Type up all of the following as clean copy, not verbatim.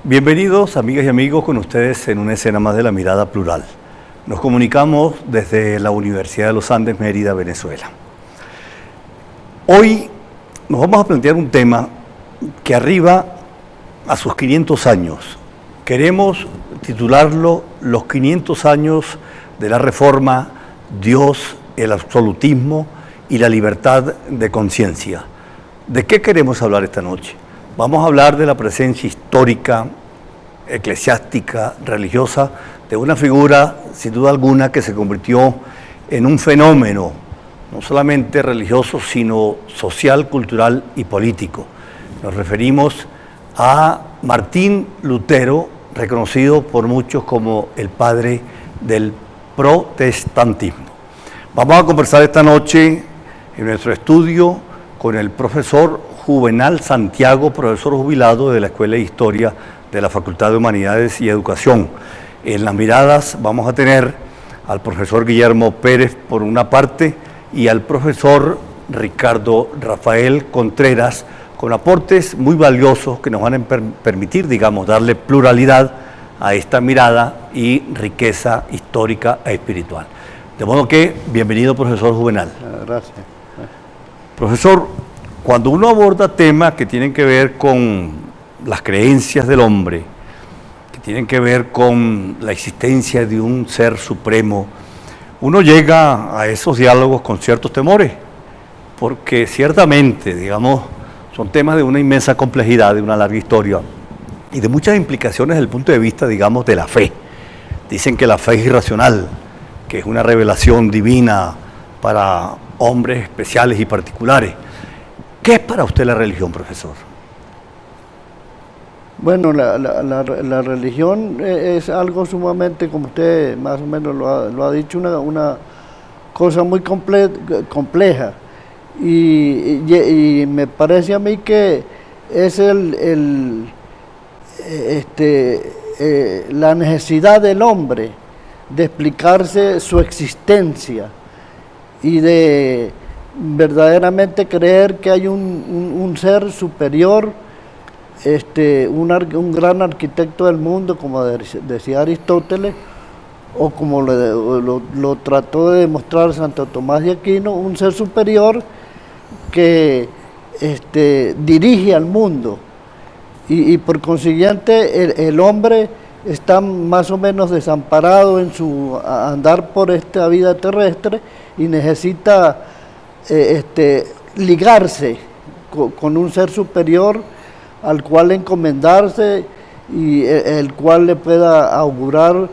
Bienvenidos, amigas y amigos, con ustedes en una escena más de La Mirada Plural. Nos comunicamos desde la Universidad de los Andes, Mérida, Venezuela. Hoy nos vamos a plantear un tema que arriba a sus 500 años. Queremos titularlo Los 500 años de la Reforma, Dios, el absolutismo y la libertad de conciencia. ¿De qué queremos hablar esta noche? Vamos a hablar de la presencia histórica, eclesiástica, religiosa, de una figura, sin duda alguna, que se convirtió en un fenómeno, no solamente religioso, sino social, cultural y político. Nos referimos a Martín Lutero, reconocido por muchos como el padre del protestantismo. Vamos a conversar esta noche en nuestro estudio con el profesor Juvenal Santiago, profesor jubilado de la Escuela de Historia de la Facultad de Humanidades y Educación. En las miradas vamos a tener al profesor Guillermo Pérez por una parte y al profesor Ricardo Rafael Contreras, con aportes muy valiosos que nos van a permitir, digamos, darle pluralidad a esta mirada y riqueza histórica e espiritual. De modo que, bienvenido, profesor Juvenal. Gracias. Profesor, cuando uno aborda temas que tienen que ver con las creencias del hombre, que tienen que ver con la existencia de un ser supremo, uno llega a esos diálogos con ciertos temores, porque ciertamente, digamos, son temas de una inmensa complejidad, de una larga historia y de muchas implicaciones desde el punto de vista, digamos, de la fe. Dicen que la fe es irracional, que es una revelación divina para hombres especiales y particulares. ¿Qué es para usted la religión, profesor? Bueno, la religión es algo sumamente, como usted más o menos lo ha dicho, una cosa muy compleja. Y me parece a mí que es la necesidad del hombre de explicarse su existencia y de verdaderamente creer que hay un ser superior, un gran arquitecto del mundo, como decía Aristóteles, o como lo trató de demostrar Santo Tomás de Aquino, un ser superior que dirige al mundo, y por consiguiente el hombre está más o menos desamparado en su andar por esta vida terrestre y necesita ligarse con un ser superior al cual encomendarse y el cual le pueda augurar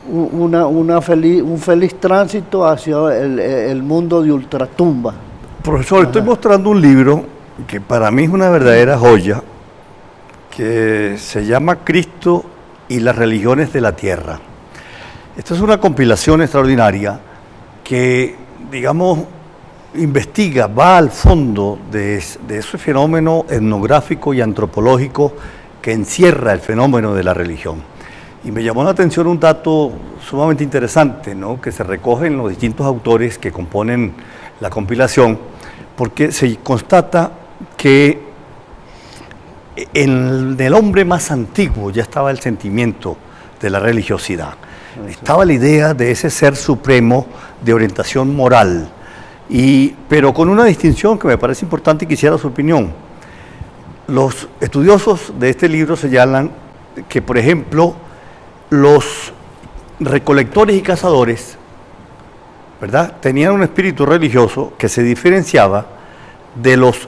un feliz tránsito hacia el mundo de ultratumba. Profesor, estoy mostrando un libro que para mí es una verdadera joya, que se llama Cristo y las religiones de la tierra. Esta es una compilación extraordinaria que, digamos, investiga, va al fondo de ese fenómeno etnográfico y antropológico que encierra el fenómeno de la religión. Y me llamó la atención un dato sumamente interesante, ¿no?, que se recoge en los distintos autores que componen la compilación, porque se constata que en el hombre más antiguo ya estaba el sentimiento de la religiosidad. Estaba la idea de ese ser supremo de orientación moral, pero con una distinción que me parece importante y quisiera su opinión. Los estudiosos de este libro señalan que, por ejemplo, los recolectores y cazadores, ¿verdad?, tenían un espíritu religioso que se diferenciaba de los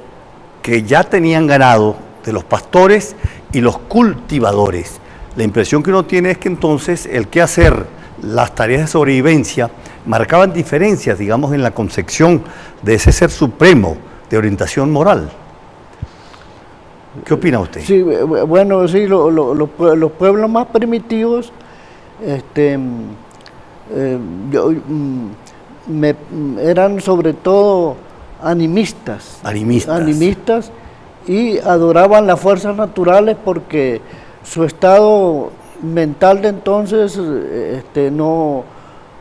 que ya tenían ganado, de los pastores y los cultivadores. La impresión que uno tiene es que entonces el quehacer, las tareas de sobrevivencia, marcaban diferencias, digamos, en la concepción de ese ser supremo de orientación moral. ¿Qué opina usted? Sí, bueno, sí, los pueblos más primitivos eran sobre todo animistas. Animistas. Y adoraban las fuerzas naturales porque su estado mental de entonces no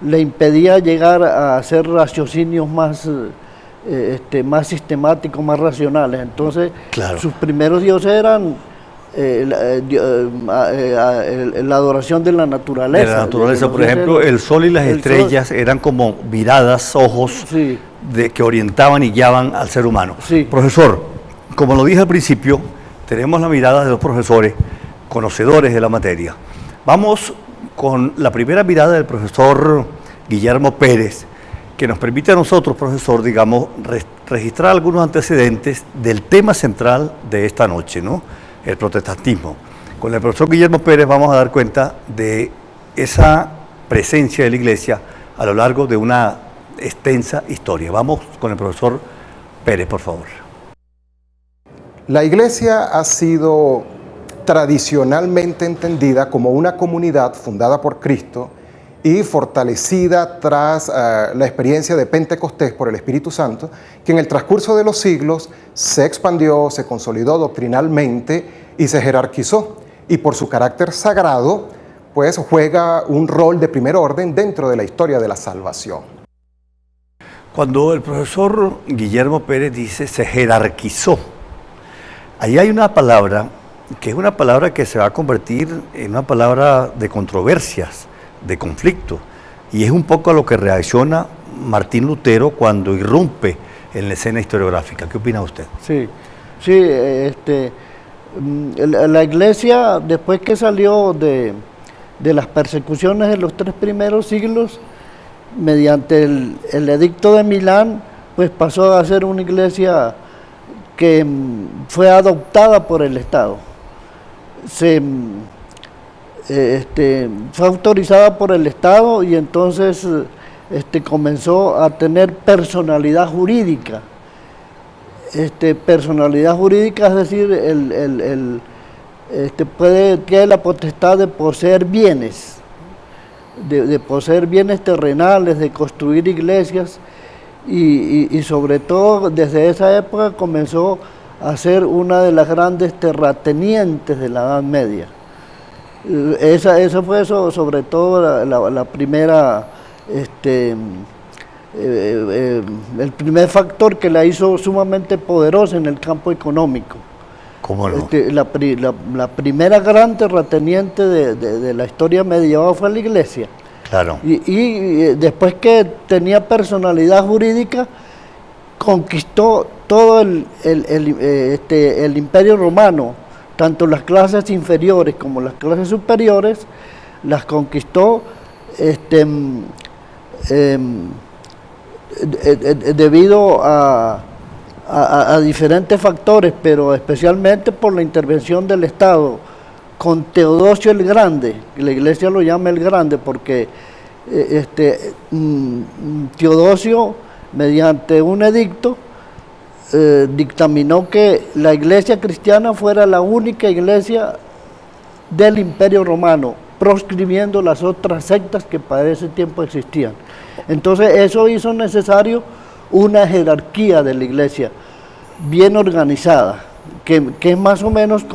le impedía llegar a hacer raciocinios más sistemáticos, más racionales. Entonces, claro, sus primeros dioses eran la adoración de la naturaleza. De la naturaleza, por ejemplo, el sol y las estrellas eran como miradas, ojos, sí, que orientaban y guiaban al ser humano. Sí. Profesor, como lo dije al principio, tenemos la mirada de los profesores conocedores de la materia. Vamos con la primera mirada del profesor Guillermo Pérez, que nos permite a nosotros, profesor, digamos, registrar algunos antecedentes del tema central de esta noche, ¿no? El protestantismo. Con el profesor Guillermo Pérez vamos a dar cuenta de esa presencia de la Iglesia a lo largo de una extensa historia. Vamos con el profesor Pérez, por favor. La Iglesia ha sido tradicionalmente entendida como una comunidad fundada por Cristo y fortalecida tras la experiencia de Pentecostés por el Espíritu Santo, que en el transcurso de los siglos se expandió, se consolidó doctrinalmente y se jerarquizó. Y por su carácter sagrado, pues juega un rol de primer orden dentro de la historia de la salvación. Cuando el profesor Guillermo Pérez dice se jerarquizó, ahí hay una palabra que es una palabra que se va a convertir en una palabra de controversias, de conflicto, y es un poco a lo que reacciona Martín Lutero cuando irrumpe en la escena historiográfica. ¿Qué opina usted? Sí, la Iglesia, después que salió de las persecuciones de los 3 primeros siglos, mediante el edicto de Milán, pues pasó a ser una iglesia que fue adoptada por el Estado. Fue autorizada por el Estado y entonces comenzó a tener personalidad jurídica. Personalidad jurídica, es decir, tiene la potestad de poseer bienes, de poseer bienes terrenales, de construir iglesias y sobre todo desde esa época comenzó a ser una de las grandes terratenientes de la Edad Media. Esa fue sobre todo la primera, el primer factor que la hizo sumamente poderosa en el campo económico. ¿Cómo no? La primera gran terrateniente de la historia medieval fue la Iglesia. Claro. Y después que tenía personalidad jurídica, conquistó todo el Imperio Romano, tanto las clases inferiores como las clases superiores, las conquistó debido a diferentes factores, pero especialmente por la intervención del Estado con Teodosio el Grande, que la Iglesia lo llama el Grande porque Teodosio, mediante un edicto, dictaminó que la iglesia cristiana fuera la única iglesia del Imperio Romano, proscribiendo las otras sectas que para ese tiempo existían. Entonces eso hizo necesario una jerarquía de la iglesia bien organizada, que es más o menos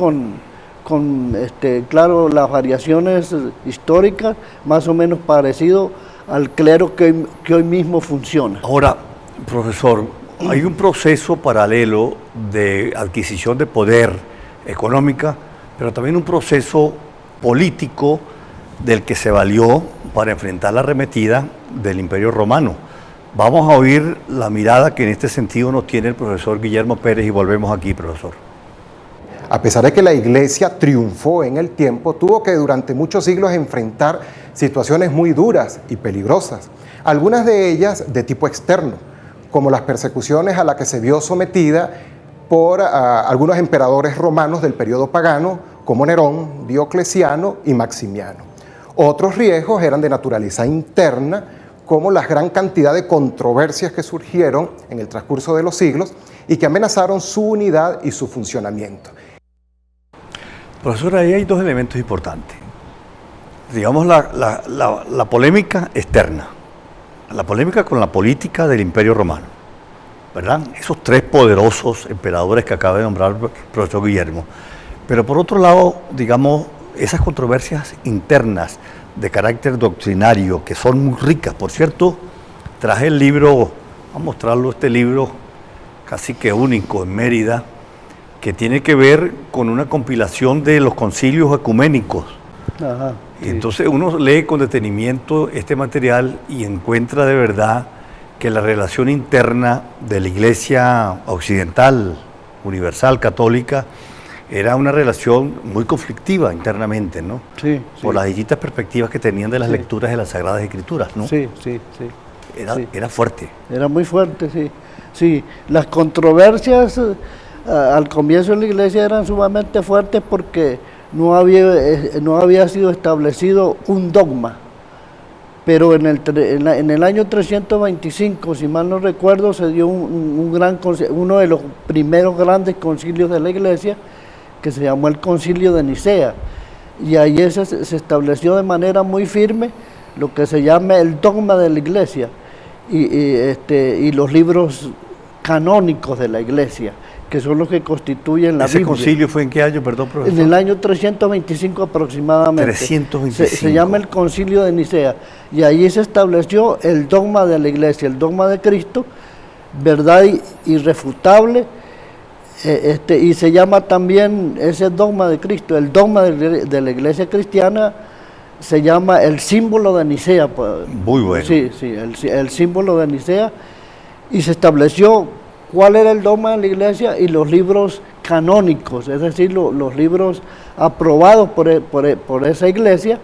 claro, las variaciones históricas, más o menos parecido al clero que hoy mismo funciona. Ahora, profesor, hay un proceso paralelo de adquisición de poder económica, pero también un proceso político del que se valió para enfrentar la arremetida del Imperio Romano. Vamos a oír la mirada que en este sentido nos tiene el profesor Guillermo Pérez y volvemos aquí, profesor. A pesar de que la Iglesia triunfó en el tiempo, tuvo que durante muchos siglos enfrentar situaciones muy duras y peligrosas, algunas de ellas de tipo externo, como las persecuciones a las que se vio sometida por algunos emperadores romanos del periodo pagano, como Nerón, Diocleciano y Maximiano. Otros riesgos eran de naturaleza interna, como la gran cantidad de controversias que surgieron en el transcurso de los siglos y que amenazaron su unidad y su funcionamiento. Profesor, ahí hay 2 elementos importantes. Digamos la polémica externa, la polémica con la política del Imperio Romano. ¿verdad? Esos tres poderosos emperadores que acaba de nombrar el profesor Guillermo. Pero por otro lado, digamos, esas controversias internas de carácter doctrinario, que son muy ricas. Por cierto, traje el libro, vamos a mostrarlo, este libro casi que único en Mérida, que tiene que ver con una compilación de los concilios ecuménicos. Ajá, sí. Entonces uno lee con detenimiento este material y encuentra de verdad que la relación interna de la Iglesia occidental, universal, católica, era una relación muy conflictiva internamente, ¿no? Sí, Por sí. las distintas perspectivas que tenían de las Sí. lecturas de las Sagradas Escrituras, ¿no? Sí, sí, sí. Sí. Era fuerte. Era muy fuerte, sí. Sí, las controversias al comienzo de la iglesia eran sumamente fuertes porque no había sido establecido un dogma. Pero en el año 325, si mal no recuerdo, se dio uno de los primeros grandes concilios de la iglesia, que se llamó el Concilio de Nicea. Y ahí se estableció de manera muy firme lo que se llama el dogma de la iglesia y los libros canónicos de la iglesia, que son los que constituyen la ¿Ese Biblia. concilio fue en qué año, perdón, profesor? En el año 325 aproximadamente. 325. Se llama el Concilio de Nicea, y allí se estableció el dogma de la iglesia, el dogma de Cristo, verdad irrefutable, y se llama también ese dogma de Cristo, el dogma de la iglesia cristiana, se llama el símbolo de Nicea. Muy bueno. Sí, sí, el símbolo de Nicea, y se estableció cuál era el dogma de la iglesia y los libros canónicos, es decir, los libros aprobados por esa iglesia,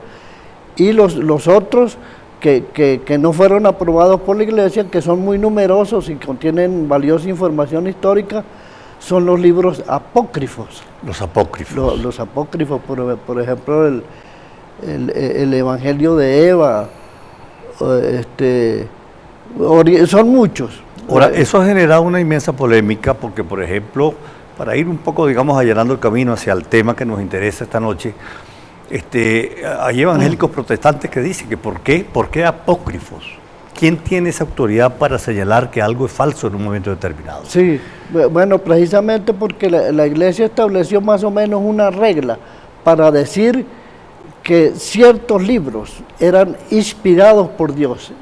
y los otros que no fueron aprobados por la iglesia, que son muy numerosos y contienen valiosa información histórica, son los libros apócrifos. Los apócrifos. Los apócrifos, por ejemplo, el Evangelio de Eva, son muchos. Ahora, eso ha generado una inmensa polémica porque, por ejemplo, para ir un poco, digamos, allanando el camino hacia el tema que nos interesa esta noche, hay evangélicos protestantes que dicen que ¿por qué apócrifos? ¿Quién tiene esa autoridad para señalar que algo es falso en un momento determinado? Sí, bueno, precisamente porque la iglesia estableció más o menos una regla para decir que ciertos libros eran inspirados por Dios,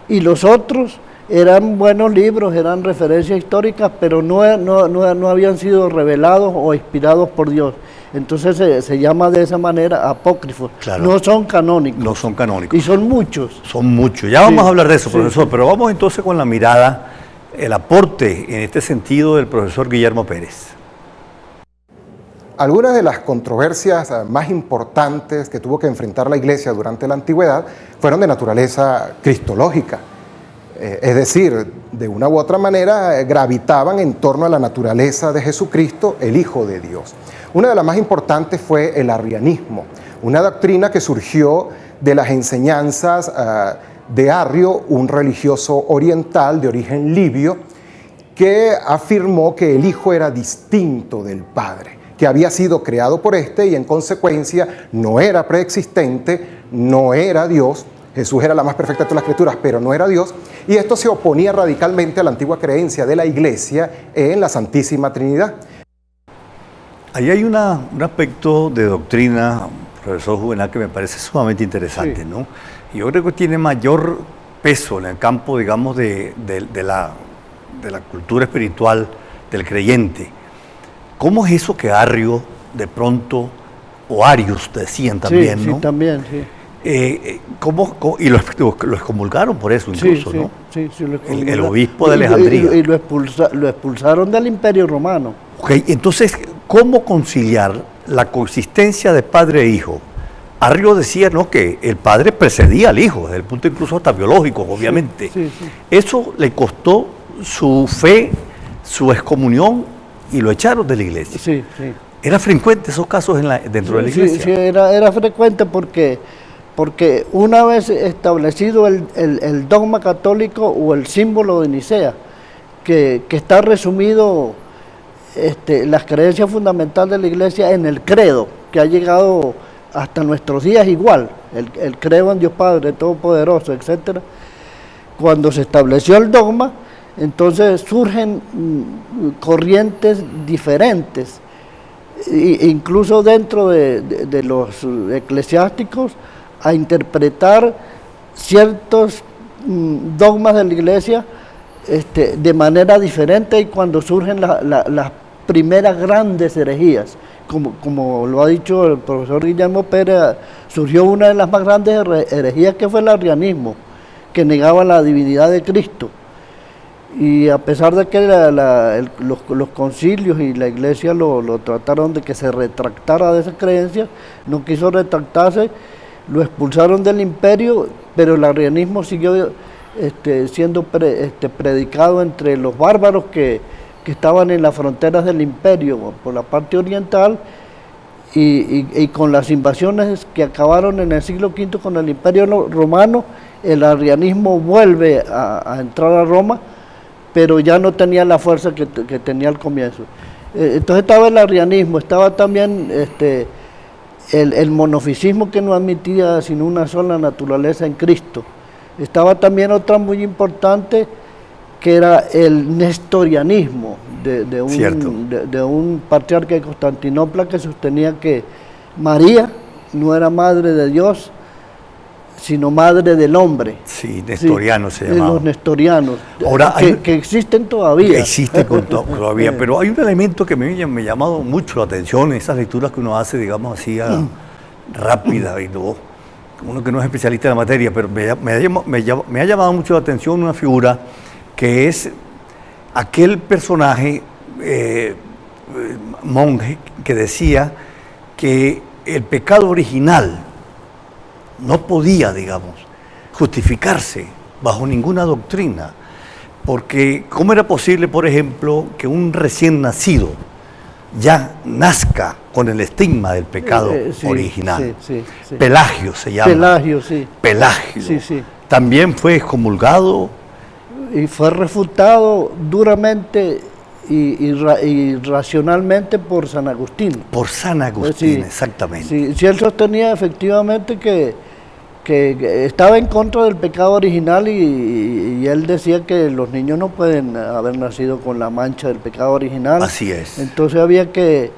y los otros eran buenos libros, eran referencias históricas, pero no habían sido revelados o inspirados por Dios. Entonces se llama de esa manera apócrifos. Claro. No son canónicos. No son canónicos. Y son muchos. Son muchos. Ya vamos a hablar de eso, sí, profesor, sí. pero vamos entonces con la mirada, el aporte en este sentido del profesor Guillermo Pérez. Algunas de las controversias más importantes que tuvo que enfrentar la Iglesia durante la Antigüedad fueron de naturaleza cristológica. Es decir, de una u otra manera gravitaban en torno a la naturaleza de Jesucristo, el Hijo de Dios. Una de las más importantes fue el arrianismo, una doctrina que surgió de las enseñanzas de Arrio, un religioso oriental de origen libio, que afirmó que el Hijo era distinto del Padre, que había sido creado por éste y en consecuencia no era preexistente, no era Dios. Jesús era la más perfecta de todas las criaturas, pero no era Dios, y esto se oponía radicalmente a la antigua creencia de la Iglesia en la Santísima Trinidad. Ahí hay un aspecto de doctrina, profesor Juvenal, que me parece sumamente interesante, Sí. ¿no? Y yo creo que tiene mayor peso en el campo, digamos, de la cultura espiritual del creyente. ¿Cómo es eso que Arrio, de pronto, o Arius decían también, sí, ¿no? Sí, también, sí. Y lo excomulgaron por eso incluso, sí, ¿no? Sí, lo El obispo de Alejandría. Y lo expulsaron del Imperio Romano. Ok, entonces, ¿cómo conciliar la coexistencia de padre e hijo? Arrio decía, ¿no?, que el padre precedía al hijo, desde el punto incluso hasta biológico, obviamente. Sí. Eso le costó su fe, su excomunión, y lo echaron de la iglesia. Sí. ¿Era frecuente esos casos dentro de la iglesia? Sí, era frecuente porque una vez establecido el dogma católico o el símbolo de Nicea, que está resumido las creencias fundamentales de la iglesia en el credo, que ha llegado hasta nuestros días igual, el credo en Dios Padre Todopoderoso, etc. Cuando se estableció el dogma, Entonces surgen corrientes diferentes, incluso dentro de los eclesiásticos, a interpretar ciertos dogmas de la Iglesia de manera diferente, y cuando surgen las primeras grandes herejías, como lo ha dicho el profesor Guillermo Pérez, surgió una de las más grandes herejías, que fue el arrianismo, que negaba la divinidad de Cristo. Y a pesar de que los concilios y la Iglesia lo trataron de que se retractara de esa creencia, no quiso retractarse, lo expulsaron del imperio, pero el arrianismo siguió siendo predicado entre los bárbaros que estaban en las fronteras del imperio, por la parte oriental, y con las invasiones que acabaron en el siglo V con el imperio romano, el arrianismo vuelve a entrar a Roma, pero ya no tenía la fuerza que tenía al comienzo. Entonces estaba el arrianismo, estaba también el monofisismo, que no admitía sino una sola naturaleza en Cristo. Estaba también otra muy importante, que era el nestorianismo, de un patriarca de Constantinopla, que sostenía que María no era madre de Dios, sino madre del hombre. Sí, nestorianos se llamaban. Los nestorianos, Ahora, que existen todavía. Existen todavía, pero hay un elemento que me ha llamado mucho la atención, esas lecturas que uno hace, digamos así, rápida, y luego, uno que no es especialista en la materia, pero me ha llamado mucho la atención una figura que es aquel personaje, monje, que decía que el pecado original no podía, digamos, justificarse bajo ninguna doctrina, porque ¿cómo era posible, por ejemplo, que un recién nacido ya nazca con el estigma del pecado original? Sí. Pelagio se llama. Pelagio, sí. Pelagio. Sí. También fue excomulgado. Y fue refutado duramente y racionalmente por San Agustín. Por San Agustín, exactamente. Sí, él sostenía efectivamente que estaba en contra del pecado original, y él decía que los niños no pueden haber nacido con la mancha del pecado original. Así es. Entonces había que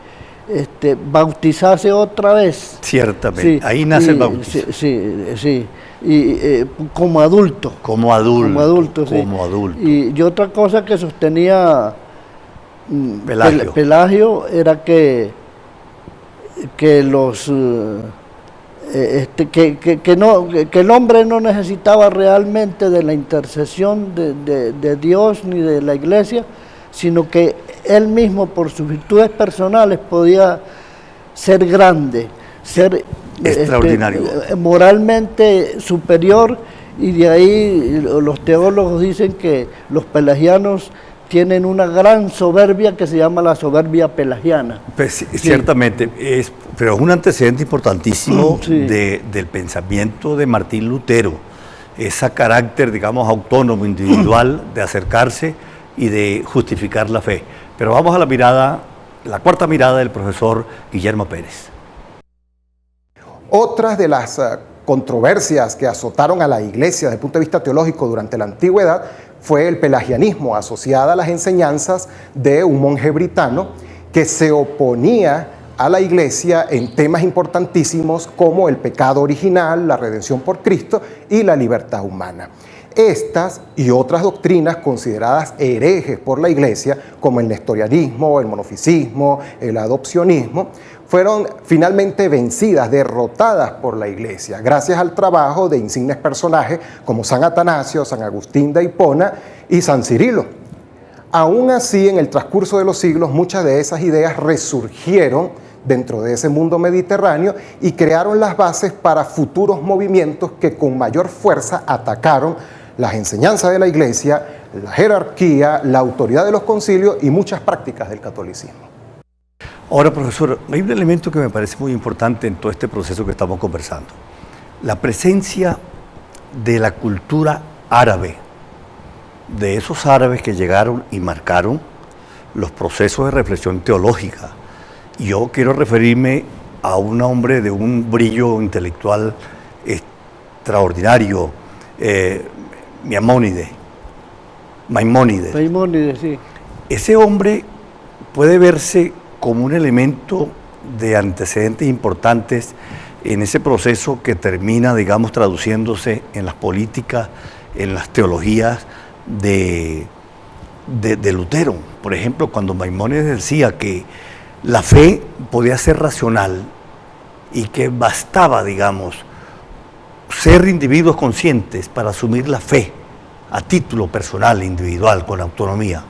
bautizarse otra vez. Ciertamente, ahí nace el bautismo. Sí. Y como adulto. Como adulto. Y otra cosa que sostenía Pelagio era que los que el hombre no necesitaba realmente de la intercesión de Dios ni de la Iglesia, sino que él mismo, por sus virtudes personales, podía ser grande, ser extraordinario, moralmente superior. Y de ahí los teólogos dicen que los pelagianos tienen una gran soberbia que se llama la soberbia pelagiana. Pues, ciertamente, pero es un antecedente importantísimo del pensamiento de Martín Lutero, ese carácter, digamos, autónomo, individual, de acercarse y de justificar la fe. Pero vamos a la cuarta mirada del profesor Guillermo Pérez. Otras de las controversias que azotaron a la Iglesia desde el punto de vista teológico durante la antigüedad fue el pelagianismo, asociada a las enseñanzas de un monje britano que se oponía a la Iglesia en temas importantísimos como el pecado original, la redención por Cristo y la libertad humana. Estas y otras doctrinas consideradas herejes por la Iglesia, como el nestorianismo, el monofisismo, el adopcionismo, fueron finalmente vencidas, derrotadas por la Iglesia, gracias al trabajo de insignes personajes como San Atanasio, San Agustín de Hipona y San Cirilo. Aún así, en el transcurso de los siglos, muchas de esas ideas resurgieron dentro de ese mundo mediterráneo y crearon las bases para futuros movimientos que con mayor fuerza atacaron las enseñanzas de la Iglesia, la jerarquía, la autoridad de los concilios y muchas prácticas del catolicismo. Ahora, profesor, hay un elemento que me parece muy importante en todo este proceso que estamos conversando. La presencia de la cultura árabe, de esos árabes que llegaron y marcaron los procesos de reflexión teológica. Yo quiero referirme a un hombre de un brillo intelectual extraordinario, Maimónides. Maimónides. Maimónides, sí. Ese hombre puede verse como un elemento de antecedentes importantes en ese proceso que termina, digamos, traduciéndose en las políticas, en las teologías de Lutero. Por ejemplo, cuando Maimónides decía que la fe podía ser racional y que bastaba, digamos, ser individuos conscientes para asumir la fe a título personal, individual, con autonomía.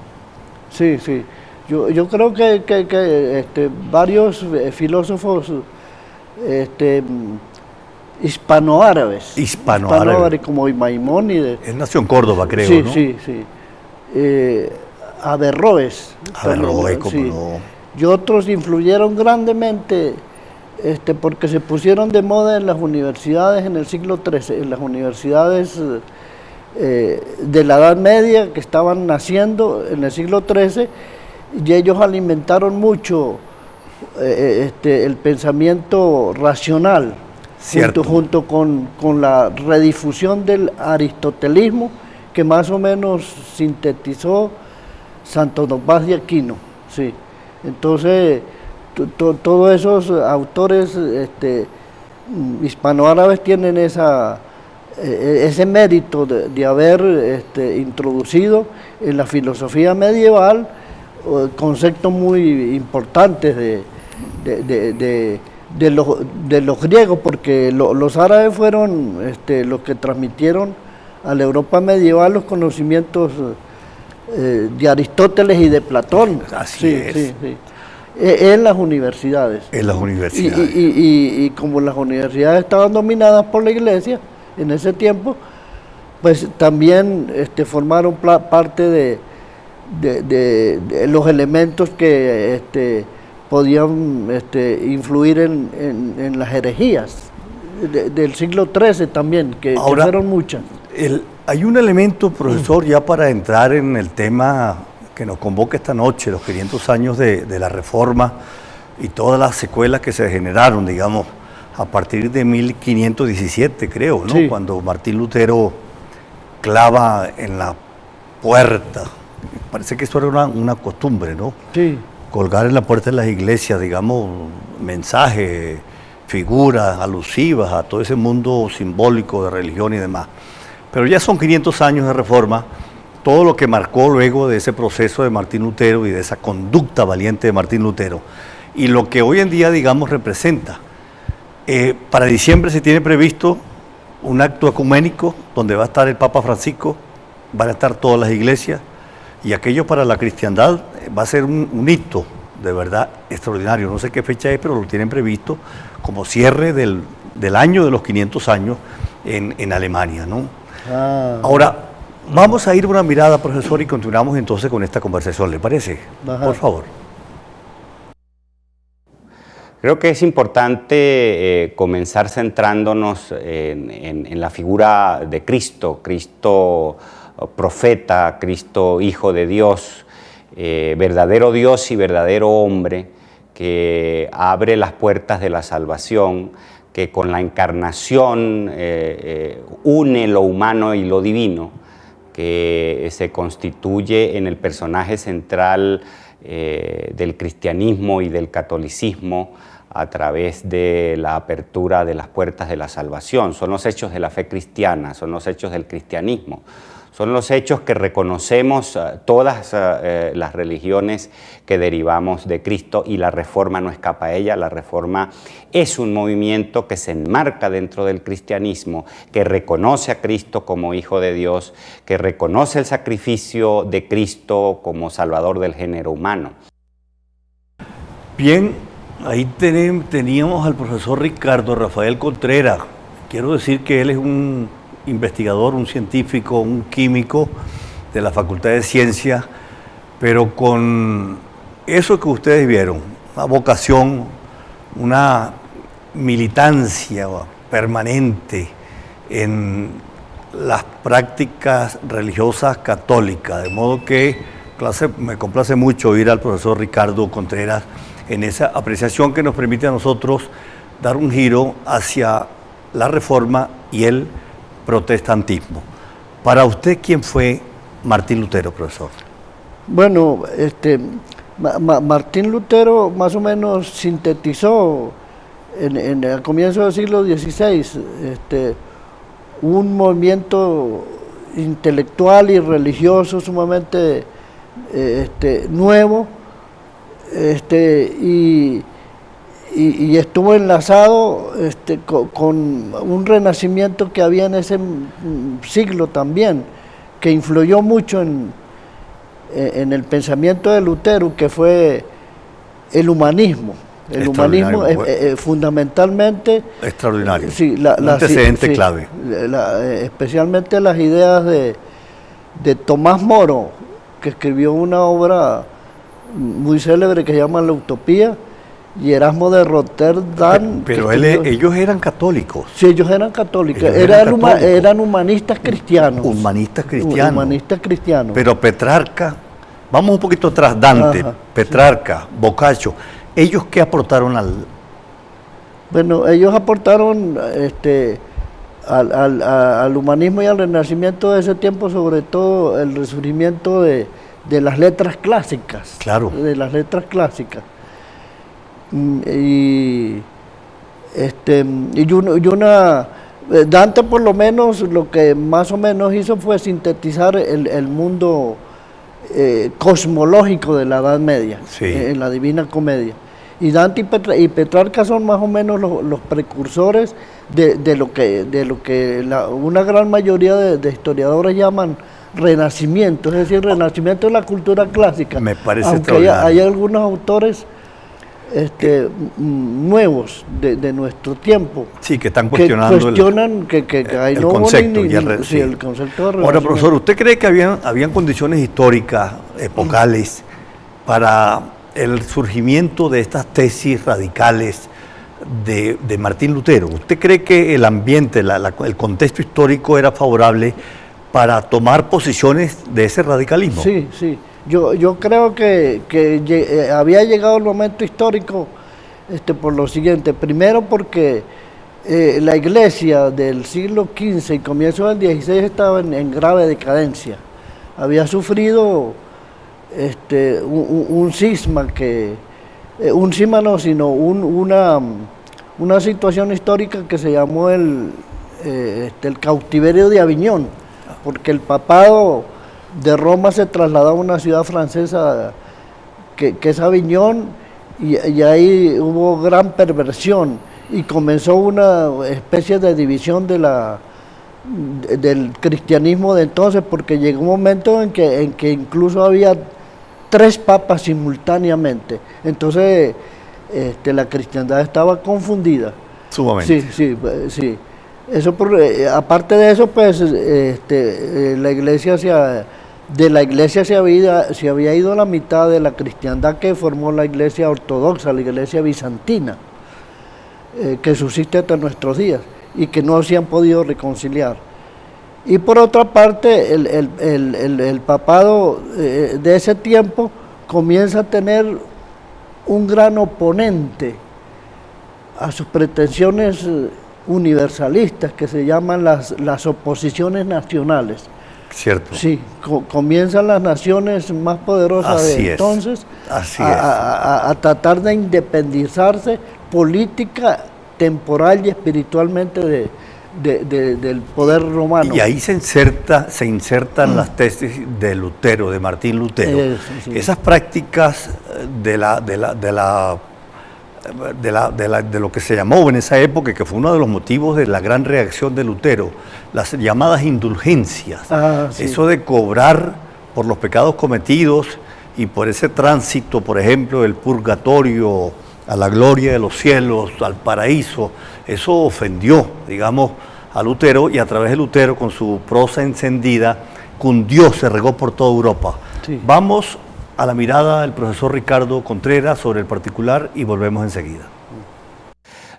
Sí, sí. Yo creo que varios filósofos hispanoárabes, como Maimónides. Él nació en Córdoba, creo, sí, ¿no? Sí, sí. Averroes. Averroes, como sí. no. Y otros influyeron grandemente porque se pusieron de moda en las universidades en el siglo XIII, en las universidades de la Edad Media que estaban naciendo en el siglo XIII, y ellos alimentaron mucho el pensamiento racional, junto con la redifusión del aristotelismo que más o menos sintetizó Santo Tomás de Aquino. Sí. Entonces, todos esos autores hispanoárabes tienen ese mérito de haber introducido en la filosofía medieval conceptos muy importantes de los griegos, porque los árabes fueron los que transmitieron a la Europa medieval los conocimientos de Aristóteles y de Platón. Así es. Sí, sí. En las universidades. En las universidades. Y como las universidades estaban dominadas por la Iglesia en ese tiempo, pues también formaron parte de los elementos que podían influir en las herejías del siglo XIII también, que fueron muchas. Hay un elemento, profesor, ya para entrar en el tema que nos convoca esta noche, los 500 años de la Reforma y todas las secuelas que se generaron, digamos, a partir de 1517, creo, ¿no? Sí. Cuando Martín Lutero clava en la puerta, parece que eso era una costumbre, ¿no? Sí. Colgar en la puerta de las iglesias, digamos, mensajes, figuras alusivas a todo ese mundo simbólico de religión y demás. Pero ya son 500 años de Reforma, todo lo que marcó luego de ese proceso de Martín Lutero y de esa conducta valiente de Martín Lutero, y lo que hoy en día, digamos, representa. Para diciembre se tiene previsto un acto ecuménico donde va a estar el Papa Francisco, van a estar todas las iglesias, y aquello para la cristiandad va a ser un hito de verdad extraordinario. No sé qué fecha es, pero lo tienen previsto como cierre del año de los 500 años en Alemania, ¿no? Ahora, vamos a ir una mirada, profesor, y continuamos entonces con esta conversación, ¿le parece? Ajá. Por favor. Creo que es importante comenzar centrándonos en la figura de Cristo, Cristo profeta, Cristo Hijo de Dios, verdadero Dios y verdadero hombre, que abre las puertas de la salvación, que con la encarnación une lo humano y lo divino, que se constituye en el personaje central del cristianismo y del catolicismo a través de la apertura de las puertas de la salvación. Son los hechos de la fe cristiana, son los hechos del cristianismo. Son los hechos que reconocemos todas las religiones que derivamos de Cristo, y la Reforma no escapa a ella. La Reforma es un movimiento que se enmarca dentro del cristianismo, que reconoce a Cristo como Hijo de Dios, que reconoce el sacrificio de Cristo como Salvador del género humano. Bien, ahí teníamos al profesor Ricardo Rafael Contreras. Quiero decir que él es un investigador, un científico, un químico de la Facultad de Ciencias, pero con eso que ustedes vieron, una vocación, una militancia permanente en las prácticas religiosas católicas, de modo que me complace mucho oír al profesor Ricardo Contreras en esa apreciación que nos permite a nosotros dar un giro hacia la Reforma y el protestantismo. Para usted, ¿quién fue Martín Lutero, profesor? Bueno, Martín Lutero más o menos sintetizó en el comienzo del siglo XVI un movimiento intelectual y religioso sumamente nuevo, y estuvo enlazado con un renacimiento que había en ese siglo también, que influyó mucho en el pensamiento de Lutero, que fue el humanismo. El humanismo fundamentalmente... Extraordinario. Sí, un antecedente clave. Especialmente las ideas de Tomás Moro, que escribió una obra muy célebre que se llama La Utopía, y Erasmo de Rotterdam. Pero ellos eran católicos. Sí, ellos eran católicos. Eran humanistas cristianos. Humanistas cristianos. Humanistas cristianos. Pero Petrarca, vamos un poquito atrás, Dante, Ajá, Petrarca, Boccaccio, ¿ellos qué aportaron al...? Bueno, ellos aportaron al humanismo y al renacimiento de ese tiempo, sobre todo el resurgimiento de las letras clásicas. Claro. De las letras clásicas. Dante, por lo menos, lo que más o menos hizo fue sintetizar el mundo cosmológico de la Edad Media, sí, en la Divina Comedia. Y Dante y Petrarca son más o menos los precursores de lo que una gran mayoría de historiadores llaman renacimiento, es decir, renacimiento de la cultura clásica. Me parece aunque hay algunos autores nuevos de nuestro tiempo, sí, que están cuestionando cuestionan que el no concepto. El concepto de Ahora, profesor, ¿usted cree que habían condiciones históricas, epocales, para el surgimiento de estas tesis radicales de Martín Lutero? ¿Usted cree que el ambiente, el contexto histórico era favorable para tomar posiciones de ese radicalismo? Sí, sí. Yo creo que había llegado el momento histórico por lo siguiente. Primero porque la Iglesia del siglo XV y comienzo del XVI estaba en grave decadencia. Había sufrido un cisma un cisma no, sino una situación histórica que se llamó el cautiverio de Aviñón, porque el papado de Roma se trasladó a una ciudad francesa que es Aviñón, y ahí hubo gran perversión y comenzó una especie de división del cristianismo de entonces, porque llegó un momento en que incluso había 3 papas simultáneamente. Entonces la cristiandad estaba confundida. Sumamente. Sí. Eso aparte de eso, pues la iglesia de la iglesia se había ido la mitad de la cristiandad que formó la iglesia ortodoxa, la iglesia bizantina, que subsiste hasta nuestros días y que no se han podido reconciliar. Y por otra parte, el papado de ese tiempo comienza a tener un gran oponente a sus pretensiones universalistas, que se llaman las oposiciones nacionales. Cierto. Sí, comienzan las naciones más poderosas de entonces a tratar de independizarse política, temporal y espiritualmente del poder romano. Y ahí se insertan las tesis de Lutero, de Martín Lutero. Sí. Esas prácticas de lo que se llamó en esa época, que fue uno de los motivos de la gran reacción de Lutero, las llamadas indulgencias. Sí. Eso de cobrar por los pecados cometidos y por ese tránsito, por ejemplo, del purgatorio a la gloria de los cielos, al paraíso, eso ofendió, digamos, a Lutero, y a través de Lutero, con su prosa encendida, cundió, se regó por toda Europa. Sí. Vamos a la mirada del profesor Ricardo Contreras sobre el particular y volvemos enseguida.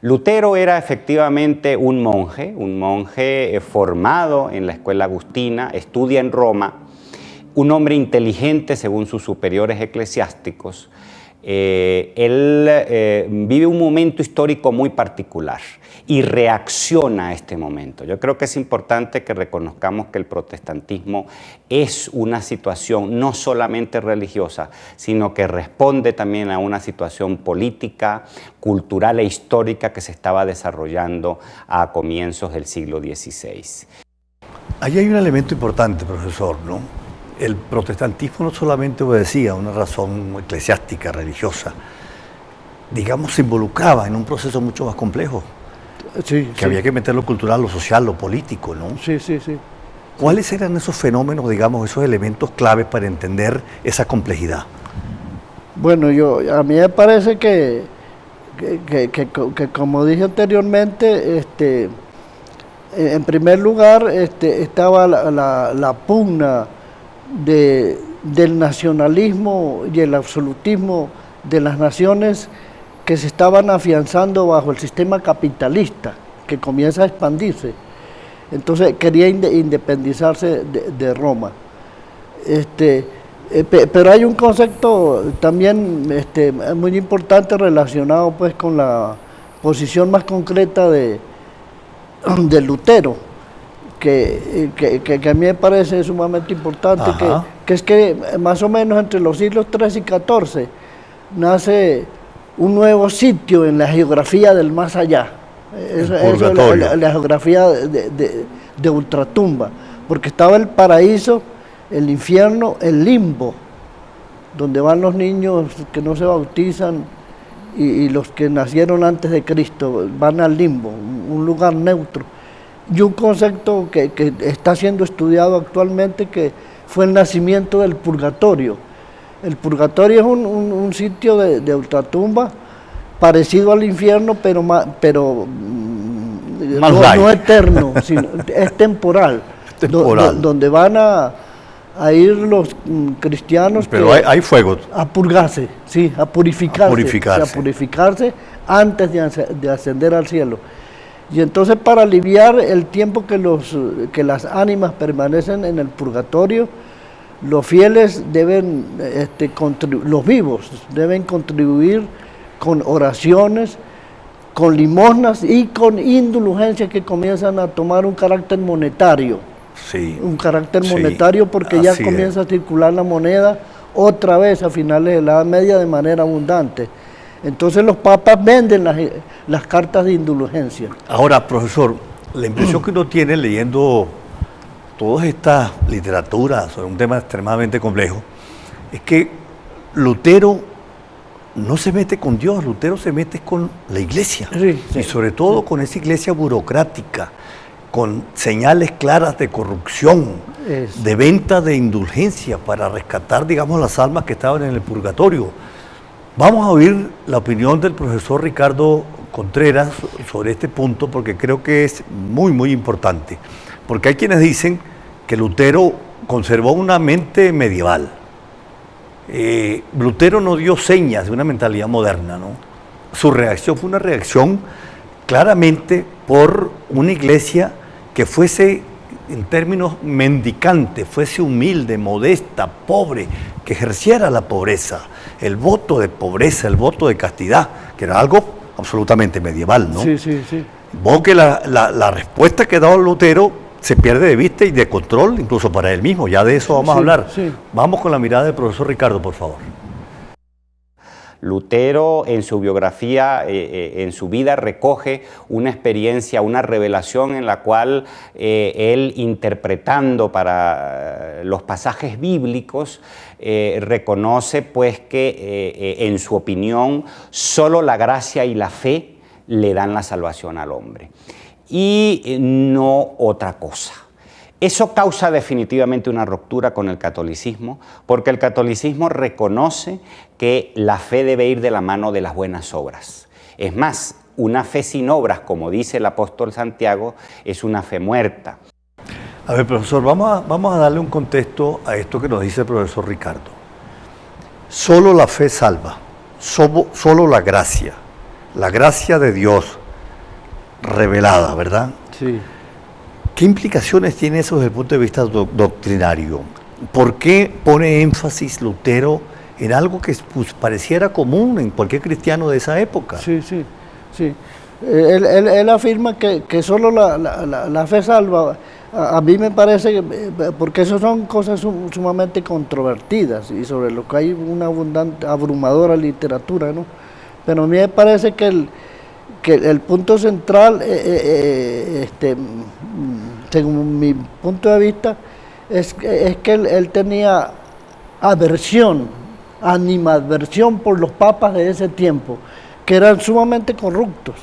Lutero era efectivamente un monje formado en la escuela agustina, estudia en Roma, un hombre inteligente según sus superiores eclesiásticos, él vive un momento histórico muy particular y reacciona a este momento. Yo creo que es importante que reconozcamos que el protestantismo es una situación no solamente religiosa, sino que responde también a una situación política, cultural e histórica que se estaba desarrollando a comienzos del siglo XVI. Ahí hay un elemento importante, profesor, ¿no? El protestantismo no solamente obedecía a una razón eclesiástica, religiosa, digamos, se involucraba en un proceso mucho más complejo. Sí, Que había que meter lo cultural, lo social, lo político, ¿no? Sí, sí, sí. ¿Cuáles eran esos fenómenos, digamos, esos elementos claves para entender esa complejidad? Bueno, a mí me parece que como dije anteriormente, en primer lugar estaba la pugna del nacionalismo y el absolutismo de las naciones que se estaban afianzando bajo el sistema capitalista, que comienza a expandirse. Entonces quería independizarse de Roma. Pero hay un concepto también muy importante relacionado pues con la posición más concreta de Lutero, que a mí me parece sumamente importante, que es que más o menos entre los siglos XIII y XIV nace un nuevo sitio en la geografía del más allá. La geografía de ultratumba, porque estaba el paraíso, el infierno, el limbo, donde van los niños que no se bautizan y los que nacieron antes de Cristo, van al limbo, un lugar neutro. Y un concepto que está siendo estudiado actualmente, que fue el nacimiento del purgatorio. El purgatorio es un sitio de ultratumba parecido al infierno, pero no eterno, sino es temporal. Donde van a ir los cristianos, pero hay fuego, a purgarse, sí, a purificarse antes de ascender al cielo. Y entonces, para aliviar el tiempo que las ánimas permanecen en el purgatorio, los fieles deben, los vivos deben contribuir con oraciones, con limosnas y con indulgencias que comienzan a tomar un carácter monetario. Sí. Un carácter monetario, porque ya comienza a circular la moneda otra vez a finales de la Edad Media de manera abundante. Entonces los papas venden las cartas de indulgencia. Ahora, profesor, la impresión que uno tiene leyendo todas estas literaturas sobre un tema extremadamente complejo es que Lutero no se mete con Dios, Lutero se mete con la iglesia, y sobre todo con esa iglesia burocrática, con señales claras de corrupción, de venta de indulgencia para rescatar, digamos, las almas que estaban en el purgatorio. Vamos a oír la opinión del profesor Ricardo Contreras sobre este punto, porque creo que es muy, muy importante. Porque hay quienes dicen que Lutero conservó una mente medieval. Lutero no dio señas de una mentalidad moderna, ¿no? Su reacción fue una reacción claramente por una iglesia que fuese, en términos mendicantes, fuese humilde, modesta, pobre, que ejerciera la pobreza, el voto de pobreza, el voto de castidad, que era algo absolutamente medieval, ¿no? Sí, sí, sí. Vos que la respuesta que daba Lutero se pierde de vista y de control, incluso para él mismo. Ya de eso vamos a hablar. Sí. Vamos con la mirada del profesor Ricardo, por favor. Lutero, en su biografía, en su vida, recoge una experiencia, una revelación en la cual él, interpretando para los pasajes bíblicos, reconoce pues que, en su opinión, solo la gracia y la fe le dan la salvación al hombre, y no otra cosa. Eso causa definitivamente una ruptura con el catolicismo, porque el catolicismo reconoce que la fe debe ir de la mano de las buenas obras. Es más, una fe sin obras, como dice el apóstol Santiago, es una fe muerta. A ver, profesor, vamos a darle un contexto a esto que nos dice el profesor Ricardo. Solo la fe salva, solo la gracia de Dios revelada, ¿verdad? Sí. ¿Qué implicaciones tiene eso desde el punto de vista doctrinario? ¿Por qué pone énfasis Lutero en algo que pues, pareciera común en cualquier cristiano de esa época. Sí, sí, sí. Él afirma que solo la fe salva. A mí me parece que, porque eso son cosas sumamente controvertidas y sobre lo que hay una abrumadora literatura, ¿no? Pero a mí me parece que el punto central, según mi punto de vista, es que él tenía animadversión por los papas de ese tiempo, que eran sumamente corruptos.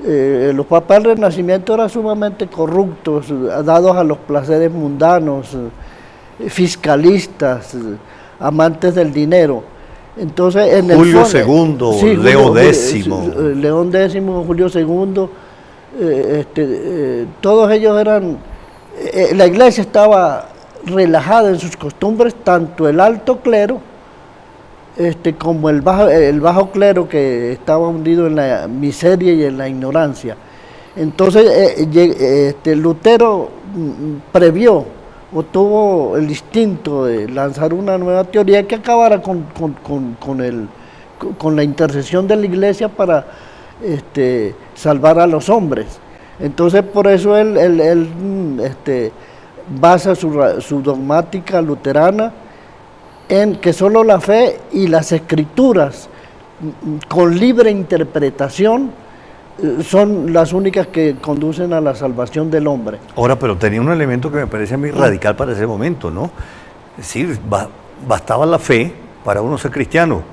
Los papas del Renacimiento eran sumamente corruptos, dados a los placeres mundanos, fiscalistas, amantes del dinero. Entonces, en Julio II, sí, Leo X. León X, Julio II, todos ellos eran... la iglesia estaba relajada en sus costumbres, tanto el alto clero como el bajo clero, que estaba hundido en la miseria y en la ignorancia. Entonces Lutero previó o tuvo el instinto de lanzar una nueva teoría que acabara con la intercesión de la iglesia para salvar a los hombres. Entonces por eso él basa su dogmática luterana en que solo la fe y las escrituras con libre interpretación son las únicas que conducen a la salvación del hombre. Ahora, pero tenía un elemento que me parece a mí radical para ese momento, ¿no? Es decir, bastaba la fe para uno ser cristiano,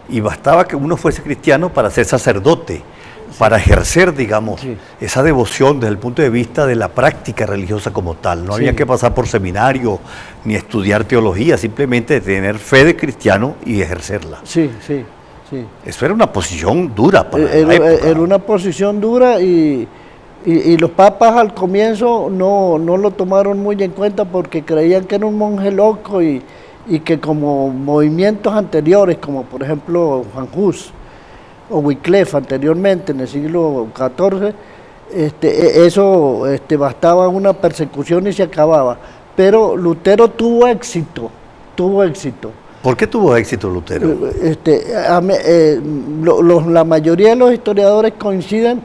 y bastaba que uno fuese cristiano para ser sacerdote, para ejercer, digamos, esa devoción desde el punto de vista de la práctica religiosa como tal. No había que pasar por seminario ni estudiar teología, simplemente tener fe de cristiano y ejercerla. Sí, sí, sí. Eso era una posición dura para la época. Era una posición dura y los papas al comienzo no lo tomaron muy en cuenta porque creían que era un monje loco y que como movimientos anteriores, como por ejemplo Juan Hus o Wycliffe anteriormente en el siglo XIV, bastaba una persecución y se acababa. Pero Lutero tuvo éxito. ¿Por qué tuvo éxito Lutero? La mayoría de los historiadores coinciden,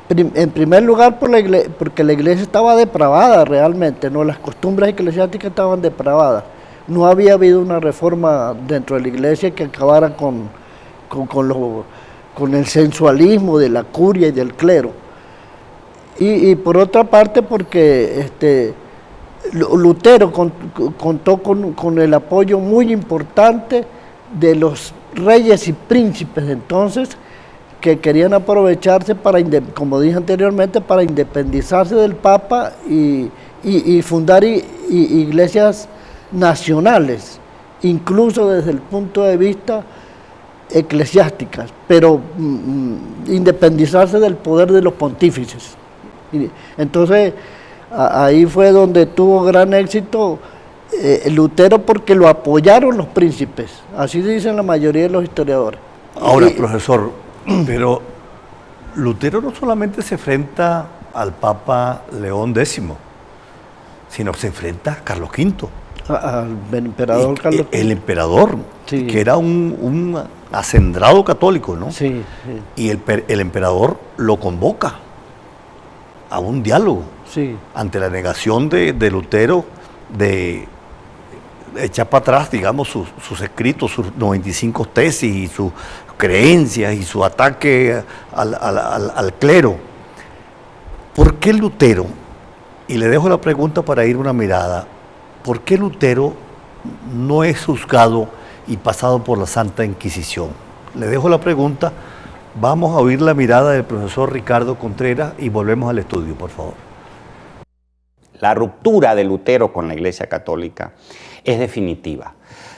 en primer lugar, porque la iglesia estaba depravada realmente, ¿no? Las costumbres eclesiásticas estaban depravadas. No había habido una reforma dentro de la iglesia que acabara con el sensualismo de la curia y del clero. Y por otra parte, porque Lutero contó con el apoyo muy importante de los reyes y príncipes de entonces, que querían aprovecharse como dije anteriormente, para independizarse del Papa y fundar iglesias nacionales, incluso desde el punto de vista eclesiásticas, pero independizarse del poder de los pontífices. Entonces, ahí fue donde tuvo gran éxito Lutero, porque lo apoyaron los príncipes, así dicen la mayoría de los historiadores. Ahora, profesor, pero Lutero no solamente se enfrenta al Papa León X, sino que se enfrenta a Carlos V. Al emperador Carlos V. El emperador, sí, que era un acendrado católico, ¿no? Sí, sí. Y el emperador lo convoca a un diálogo, sí, ante la negación de Lutero de echar para atrás, digamos, sus escritos, sus 95 tesis y sus creencias y su ataque al clero. ¿Por qué Lutero? Y le dejo la pregunta para ir una mirada. ¿Por qué Lutero no es juzgado y pasado por la Santa Inquisición? Le dejo la pregunta, vamos a oír la mirada del profesor Ricardo Contreras y volvemos al estudio, por favor. La ruptura de Lutero con la Iglesia Católica es definitiva.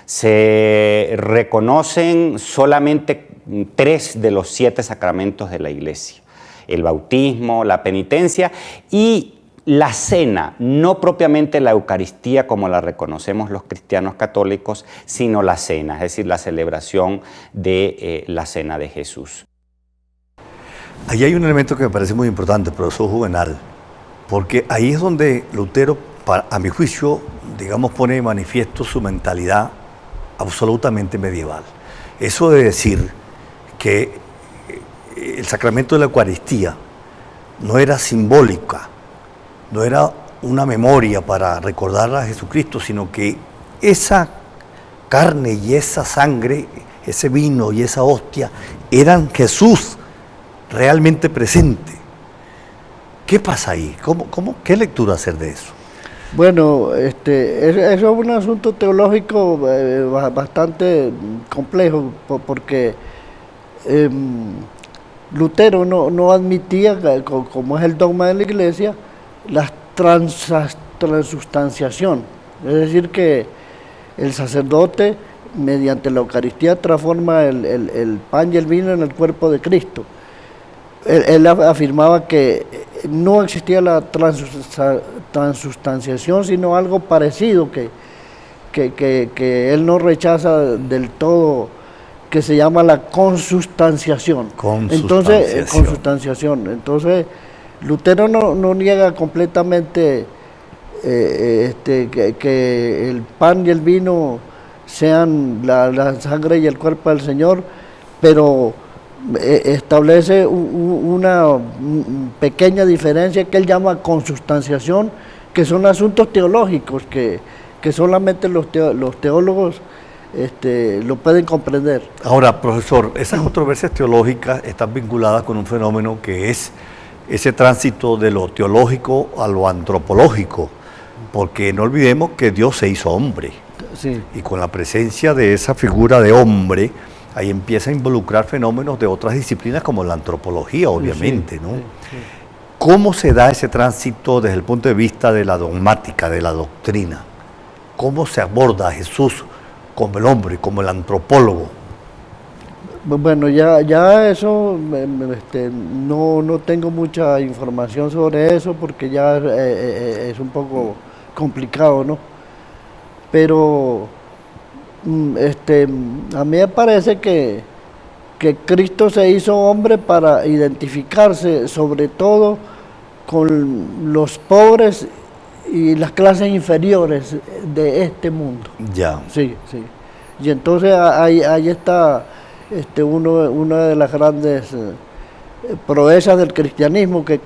Se reconocen solamente 3 de los 7 sacramentos de la Iglesia: el bautismo, la penitencia y la cena, no propiamente la Eucaristía como la reconocemos los cristianos católicos, sino la cena, es decir, la celebración de la cena de Jesús. Ahí hay un elemento que me parece muy importante, profesor Juvenal, porque ahí es donde Lutero, a mi juicio, digamos, pone de manifiesto su mentalidad absolutamente medieval. Eso de decir que el sacramento de la Eucaristía no era simbólica, no era una memoria para recordar a Jesucristo, sino que esa carne y esa sangre, ese vino y esa hostia, eran Jesús realmente presente. ¿Qué pasa ahí? ¿Qué lectura hacer de eso? Bueno, eso es un asunto teológico bastante complejo, porque Lutero no admitía, como es el dogma de la Iglesia, la transustanciación. Es decir, que el sacerdote, mediante la Eucaristía, transforma el pan y el vino en el cuerpo de Cristo. Él afirmaba que no existía la transustanciación, sino algo parecido que él no rechaza del todo, que se llama la consubstanciación. Entonces, Lutero no niega completamente que el pan y el vino sean la sangre y el cuerpo del Señor, pero establece una pequeña diferencia que él llama consubstanciación, que son asuntos teológicos que solamente los teólogos lo pueden comprender. Ahora, profesor, esas controversias teológicas están vinculadas con un fenómeno que es ese tránsito de lo teológico a lo antropológico, porque no olvidemos que Dios se hizo hombre, sí. Y con la presencia de esa figura de hombre, ahí empieza a involucrar fenómenos de otras disciplinas como la antropología, obviamente, ¿no? Sí. ¿Cómo se da ese tránsito desde el punto de vista de la dogmática, de la doctrina? ¿Cómo se aborda a Jesús como el hombre, como el antropólogo? Bueno, ya eso, no tengo mucha información sobre eso, porque ya es un poco complicado, ¿no? Pero a mí me parece que Cristo se hizo hombre para identificarse sobre todo con los pobres y las clases inferiores de este mundo. Ya. Sí. Y entonces ahí está una de las grandes proezas del cristianismo, que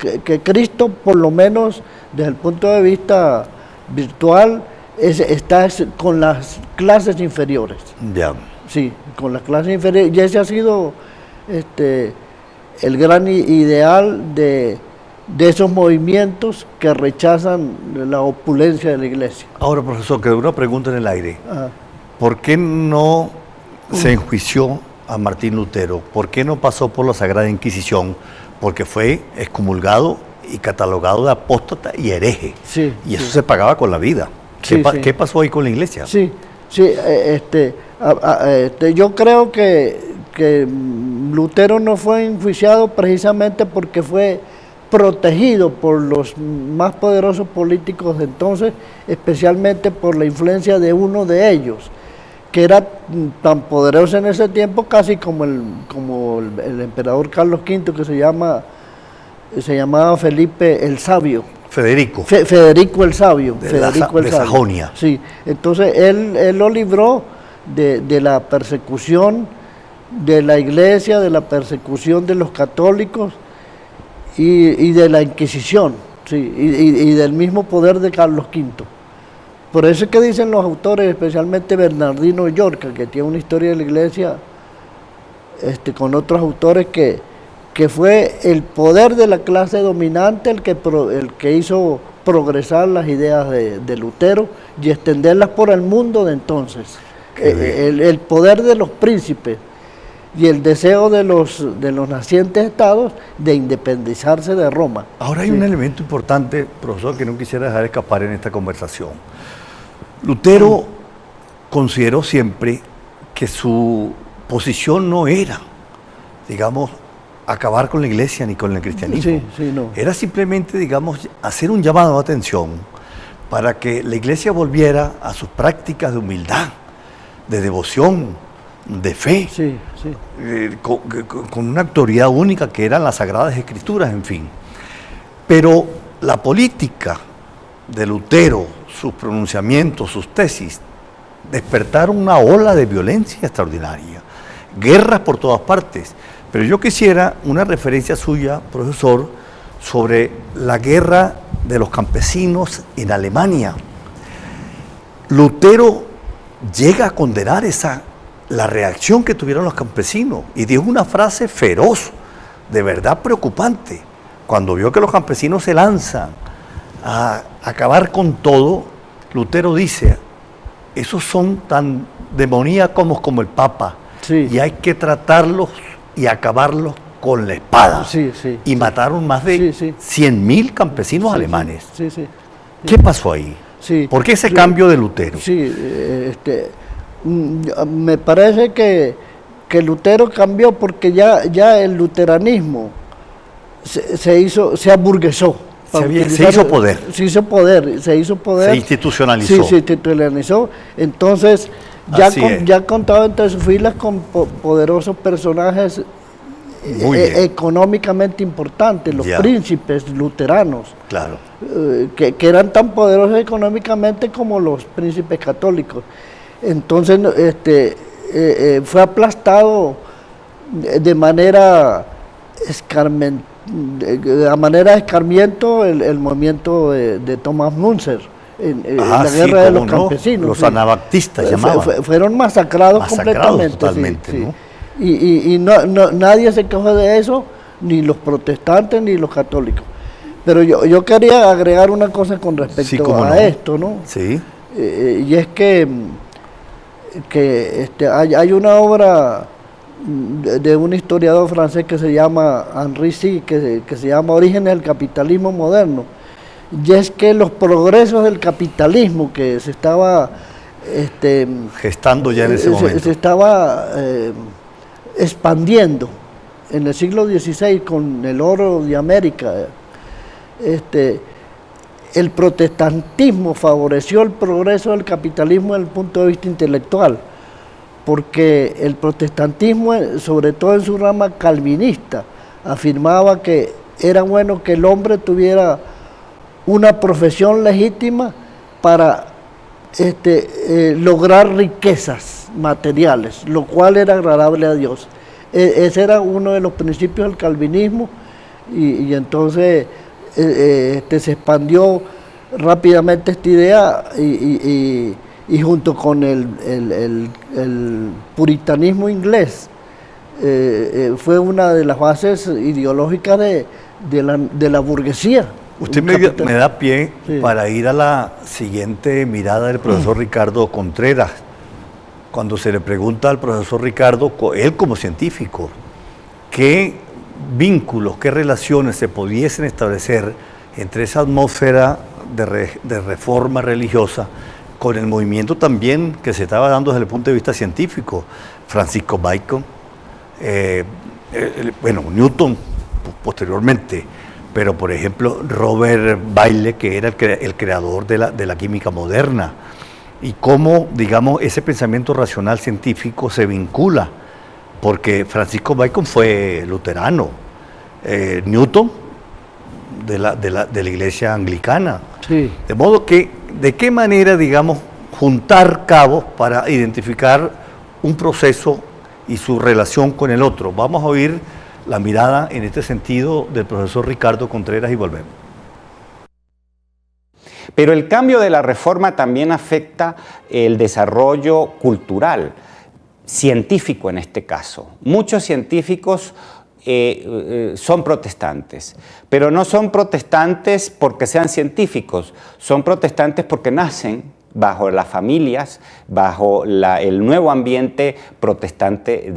Cristo, por lo menos desde el punto de vista virtual, está con las clases inferiores. Ya. Sí, con las clases inferiores. Y ese ha sido el gran ideal de esos movimientos que rechazan la opulencia de la Iglesia. Ahora, profesor, quedó una pregunta en el aire. Ajá. ¿Por qué no se enjuició a Martín Lutero? ¿Por qué no pasó por la Sagrada Inquisición? Porque fue excomulgado y catalogado de apóstata y hereje. Sí, y eso se pagaba con la vida. ¿Qué pasó ahí con la Iglesia? Sí, yo creo que Lutero no fue enjuiciado precisamente porque fue protegido por los más poderosos políticos de entonces, especialmente por la influencia de uno de ellos, que era tan poderoso en ese tiempo casi como el emperador Carlos V, que se llamaba Felipe el Sabio. Federico el Sabio. De Sajonia. Sí, entonces él lo libró de la persecución de la Iglesia, de la persecución de los católicos y de la Inquisición, sí, y del mismo poder de Carlos V. Por eso es que dicen los autores, especialmente Bernardino Llorca, que tiene una historia de la Iglesia con otros autores, que fue el poder de la clase dominante el que hizo progresar las ideas de Lutero y extenderlas por el mundo de entonces. El poder de los príncipes y el deseo de los nacientes estados de independizarse de Roma. Ahora hay un elemento importante, profesor, que no quisiera dejar escapar en esta conversación. Lutero consideró siempre que su posición no era, digamos, acabar con la Iglesia ni con el cristianismo. Sí, no. Era simplemente, digamos, hacer un llamado de atención para que la Iglesia volviera a sus prácticas de humildad, de devoción, de fe, con una autoridad única que eran las Sagradas Escrituras, en fin. Pero la política de Lutero, sus pronunciamientos, sus tesis, despertaron una ola de violencia extraordinaria, guerras por todas partes. Pero yo quisiera una referencia suya, profesor, sobre la guerra de los campesinos en Alemania. Lutero llega a condenar la reacción que tuvieron los campesinos y dijo una frase feroz, de verdad preocupante. Cuando vio que los campesinos se lanzan a acabar con todo, Lutero dice, esos son tan demoníacos como el Papa, Sí. y hay que tratarlos y acabarlos con la espada. Sí, sí, y sí. mataron más de Sí, sí. 100.000 campesinos Sí, alemanes. Sí, sí. ¿Qué pasó ahí? Sí. ¿Por qué ese Sí. cambio de Lutero? Sí, me parece que Lutero cambió porque ya el luteranismo se aburguesó. Se hizo poder. Se hizo poder. Se institucionalizó. Sí, se institucionalizó. Entonces, Así es. ya contaba entre sus filas con poderosos personajes Muy bien. económicamente importantes, los Ya. príncipes luteranos. Claro. Que eran tan poderosos económicamente como los príncipes católicos. Entonces fue aplastado de manera escarmiento el movimiento de Thomas Müntzer en la Sí, guerra de los cómo no, campesinos. los sí. anabaptistas llamaban. Fueron masacrados completamente. Totalmente, sí, sí. ¿no? Y nadie se quejó de eso, ni los protestantes ni los católicos. Pero yo quería agregar una cosa con respecto Sí, cómo a no. esto, ¿no? Sí. Y es que hay una obra de un historiador francés que se llama Henri Sy, que se llama Orígenes del capitalismo moderno. Y es que los progresos del capitalismo que se estaba Gestando ya en ese momento. se estaba expandiendo en el siglo XVI con el oro de América. El protestantismo favoreció el progreso del capitalismo desde el punto de vista intelectual, porque el protestantismo, sobre todo en su rama calvinista, afirmaba que era bueno que el hombre tuviera una profesión legítima para lograr riquezas materiales, lo cual era agradable a Dios. Ese era uno de los principios del calvinismo y entonces se expandió rápidamente esta idea y junto con el puritanismo inglés fue una de las bases ideológicas de la burguesía. Usted me da pie Sí. para ir a la siguiente mirada del profesor Ricardo Contreras. Cuando se le pregunta al profesor Ricardo, él como científico, qué vínculos, qué relaciones se pudiesen establecer entre esa atmósfera de reforma religiosa con el movimiento también que se estaba dando desde el punto de vista científico. Francisco Bacon, Newton posteriormente, pero por ejemplo Robert Boyle, que era el creador de la química moderna, y cómo, digamos, ese pensamiento racional científico se vincula, porque Francisco Bacon fue luterano, Newton de la iglesia anglicana. Sí. De modo que, ¿de qué manera, digamos, juntar cabos para identificar un proceso y su relación con el otro? Vamos a oír la mirada en este sentido del profesor Ricardo Contreras y volvemos. Pero el cambio de la reforma también afecta el desarrollo cultural, científico en este caso. Muchos científicos son protestantes, pero no son protestantes porque sean científicos, son protestantes porque nacen bajo las familias, bajo el nuevo ambiente protestante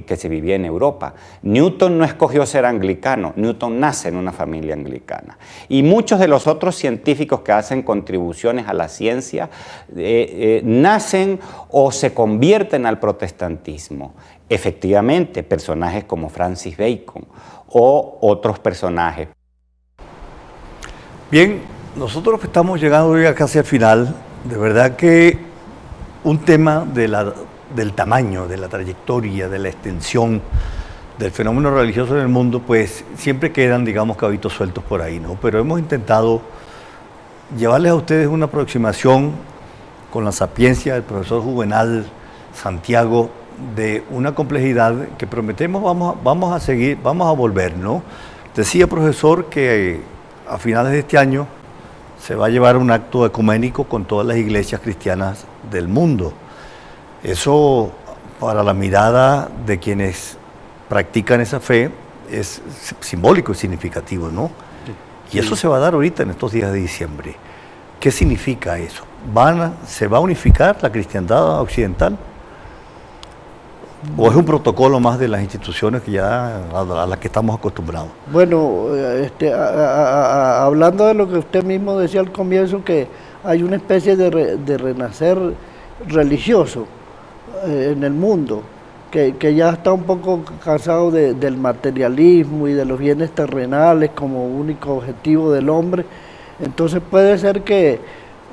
que se vivía en Europa. Newton no escogió ser anglicano, Newton nace en una familia anglicana. Y muchos de los otros científicos que hacen contribuciones a la ciencia nacen o se convierten al protestantismo. Efectivamente, personajes como Francis Bacon o otros personajes. Bien, nosotros estamos llegando ya casi al final. De verdad que un tema del tamaño, de la trayectoria, de la extensión del fenómeno religioso en el mundo, pues siempre quedan, digamos, cabitos sueltos por ahí, ¿no? Pero hemos intentado llevarles a ustedes una aproximación con la sapiencia del profesor Juvenal Santiago, de una complejidad que prometemos vamos a seguir, vamos a volver, ¿no? Decía, profesor, que a finales de este año se va a llevar un acto ecuménico con todas las iglesias cristianas del mundo. Eso, para la mirada de quienes practican esa fe, es simbólico y significativo, ¿no? Y eso se va a dar ahorita en estos días de diciembre. ¿Qué significa eso? ¿Se va a unificar la cristiandad occidental? ¿O es un protocolo más de las instituciones que ya a las que estamos acostumbrados? Bueno, hablando de lo que usted mismo decía al comienzo, que hay una especie de renacer religioso en el mundo, que ya está un poco cansado del materialismo y de los bienes terrenales como único objetivo del hombre. Entonces puede ser que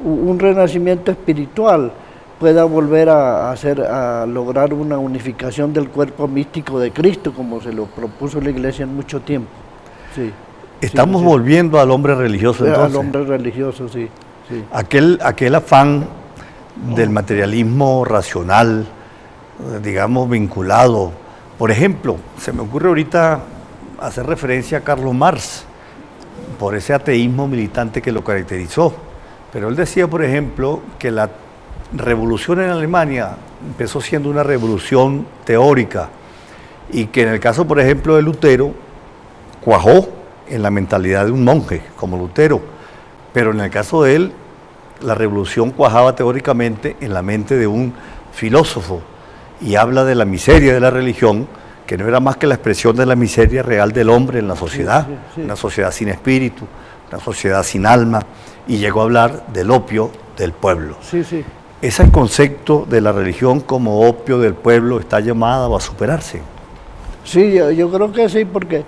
un renacimiento espiritual pueda volver a lograr una unificación del cuerpo místico de Cristo, como se lo propuso la Iglesia en mucho tiempo. Sí. Estamos volviendo al hombre religioso entonces. Al hombre religioso, sí. Aquel afán del materialismo racional, digamos, vinculado. Por ejemplo, se me ocurre ahorita hacer referencia a Carlos Marx, por ese ateísmo militante que lo caracterizó. Pero él decía, por ejemplo, que la revolución en Alemania empezó siendo una revolución teórica y que en el caso, por ejemplo, de Lutero, cuajó en la mentalidad de un monje, como Lutero, pero en el caso de él, la revolución cuajaba teóricamente en la mente de un filósofo y habla de la miseria de la religión, que no era más que la expresión de la miseria real del hombre en la sociedad, una sociedad sin espíritu, una sociedad sin alma, y llegó a hablar del opio del pueblo. Ese concepto de la religión como opio del pueblo está llamado a superarse. Sí, yo creo que sí, porque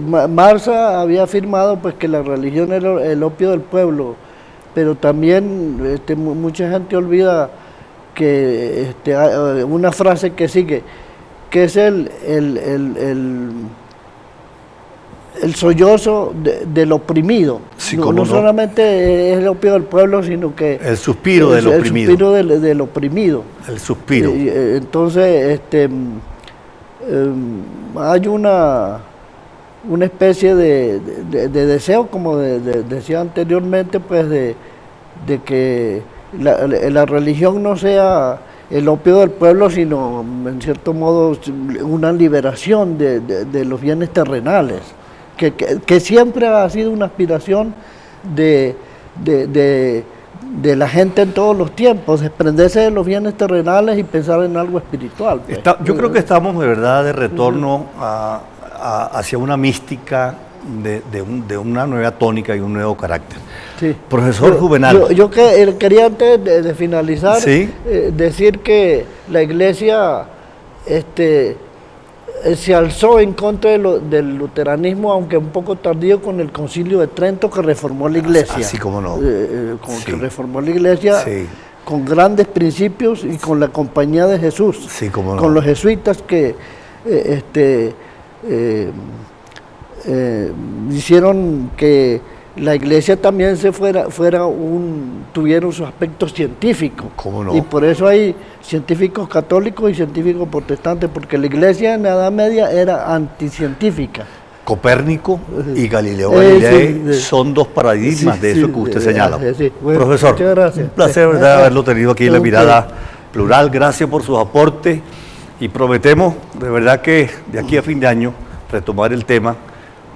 Marx había afirmado pues que la religión era el opio del pueblo, pero también mucha gente olvida que una frase que sigue, que es el sollozo del oprimido. Sí, no solamente es el opio del pueblo, sino que el suspiro del oprimido. El suspiro del oprimido. El suspiro. Entonces, hay una especie de deseo, como decía anteriormente, pues de que la religión no sea el opio del pueblo, sino en cierto modo una liberación de los bienes terrenales, que siempre ha sido una aspiración de la gente en todos los tiempos, desprenderse de los bienes terrenales y pensar en algo espiritual. Pues. Yo creo que estamos de verdad de retorno hacia una mística de una nueva tónica y un nuevo carácter. Sí. Profesor Juvenal. Yo quería antes de finalizar decir que la Iglesia se alzó en contra del luteranismo, aunque un poco tardío, con el Concilio de Trento, que reformó la Iglesia. Así como no. Que reformó la Iglesia con grandes principios y con la Compañía de Jesús. Sí, como no. Con los jesuitas que hicieron que la Iglesia también tuvieron su aspecto científico. ¿Cómo no? Y por eso hay científicos católicos y científicos protestantes, porque la Iglesia en la Edad Media era anticientífica. Copérnico y Galileo Galilei son dos paradigmas de eso que usted señala. Bueno, profesor, muchas gracias. Un placer, ¿verdad?, haberlo tenido aquí en la mirada plural. Gracias por sus aportes y prometemos de verdad que de aquí a fin de año retomar el tema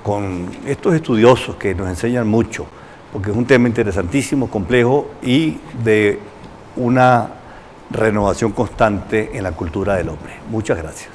con estos estudiosos que nos enseñan mucho, porque es un tema interesantísimo, complejo y de una renovación constante en la cultura del hombre. Muchas gracias.